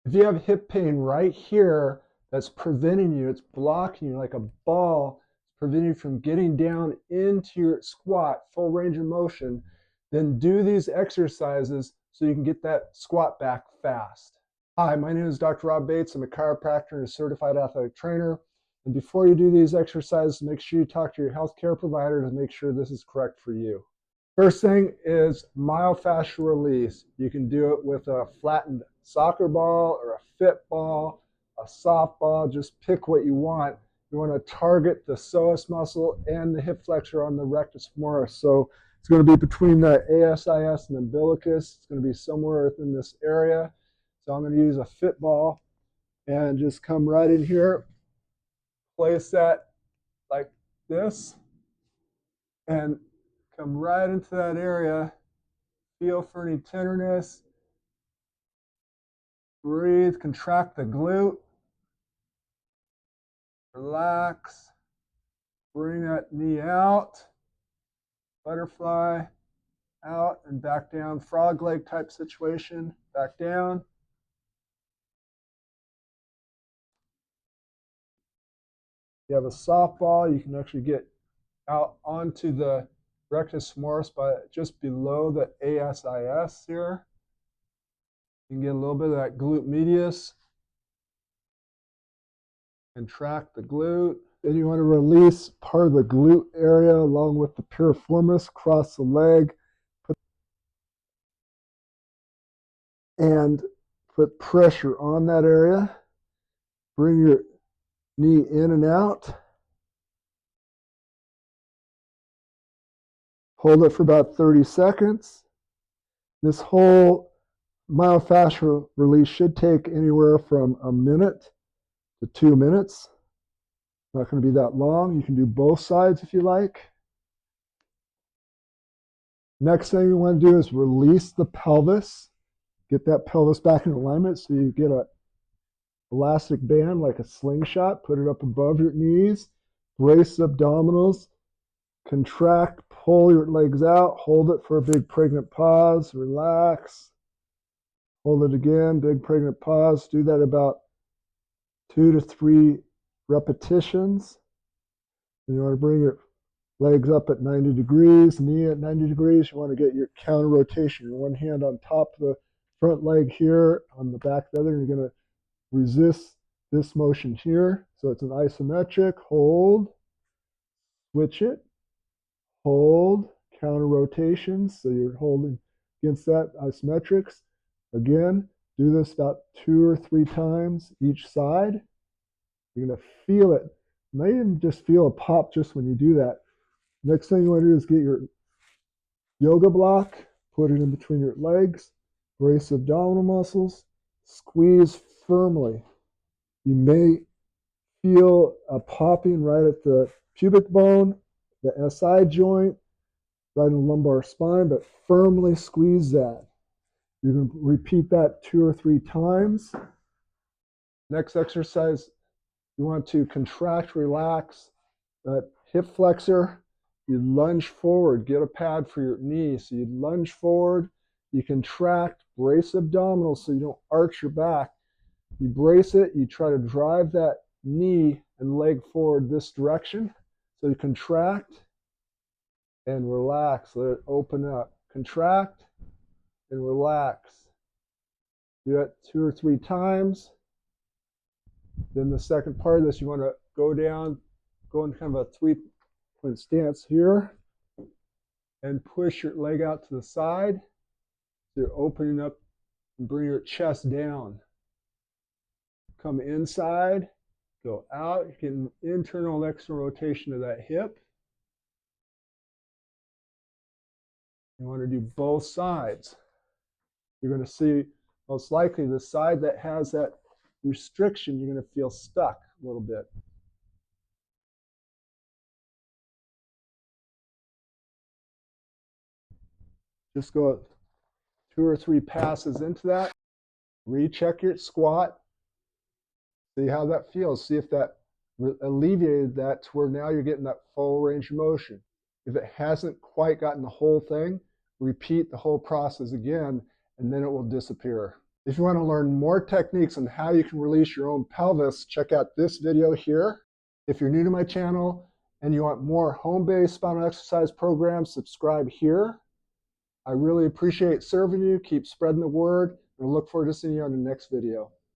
If you have hip pain right here that's preventing you, it's blocking you like a ball, it's preventing you from getting down into your squat, full range of motion, then do these exercises so you can get that squat back fast. Hi, my name is Dr. Rob Bates. I'm a chiropractor and a certified athletic trainer. And before you do these exercises, make sure you talk to your healthcare provider to make sure this is correct for you. First thing is myofascial release. You can do it with a flattened soccer ball or a fit ball, a softball. Just pick what you want. You want to target the psoas muscle and the hip flexor on the rectus femoris. So it's going to be between the ASIS and umbilicus. It's going to be somewhere within this area. So I'm going to use a fit ball and just come right in here, place that like this, and come right into that area. Feel for any tenderness. Breathe, contract the glute. Relax. Bring that knee out. Butterfly. Out and back down. Frog leg type situation. Back down. You have a softball, you can actually get out onto the rectus femoris by just below the ASIS here. You can get a little bit of that glute medius. Contract the glute. Then you want to release part of the glute area along with the piriformis across the leg. And put pressure on that area. Bring your knee in and out. Hold it for about 30 seconds. This whole myofascial release should take anywhere from a minute to 2 minutes. Not going to be that long. You can do both sides if you like. Next thing you want to do is release the pelvis. Get that pelvis back in alignment so you get an elastic band like a slingshot. Put it up above your knees. Brace the abdominals. Contract, pull your legs out. Hold it for a big pregnant pause. Relax. Hold it again, big pregnant pause. Do that about 2 to 3 repetitions. And you want to bring your legs up at 90 degrees, knee at 90 degrees. You want to get your counter rotation. Your one hand on top of the front leg here, on the back of the other. And you're going to resist this motion here. So it's an isometric. Hold. Switch it. Hold. Counter rotations. So you're holding against that isometrics. Again, do this about 2 or 3 times each side. You're going to feel it. You may even just feel a pop just when you do that. Next thing you want to do is get your yoga block, put it in between your legs, brace abdominal muscles, squeeze firmly. You may feel a popping right at the pubic bone, the SI joint, right in the lumbar spine, but firmly squeeze that. You can repeat that 2 or 3 times. Next exercise, you want to contract, relax that hip flexor. You lunge forward, get a pad for your knee. So you lunge forward, you contract, brace abdominals so you don't arch your back. You brace it, you try to drive that knee and leg forward this direction. So you contract and relax, let it open up. Contract and relax. Do that 2 or 3 times. Then the second part of this, you want to go down, go in kind of a 3-point stance here, and push your leg out to the side. So you're opening up and bring your chest down. Come inside, go out. You can internal and external rotation of that hip. You want to do both sides. You're going to see most likely the side that has that restriction, you're going to feel stuck a little bit. Just go 2 or 3 passes into that. Recheck your squat. See how that feels. See if that alleviated that to where now you're getting that full range of motion. If it hasn't quite gotten the whole thing, repeat the whole process again, and then it will disappear. If you want to learn more techniques on how you can release your own pelvis, check out this video here. If you're new to my channel and you want more home-based spinal exercise programs, subscribe here. I really appreciate serving you. Keep spreading the word, and I look forward to seeing you on the next video.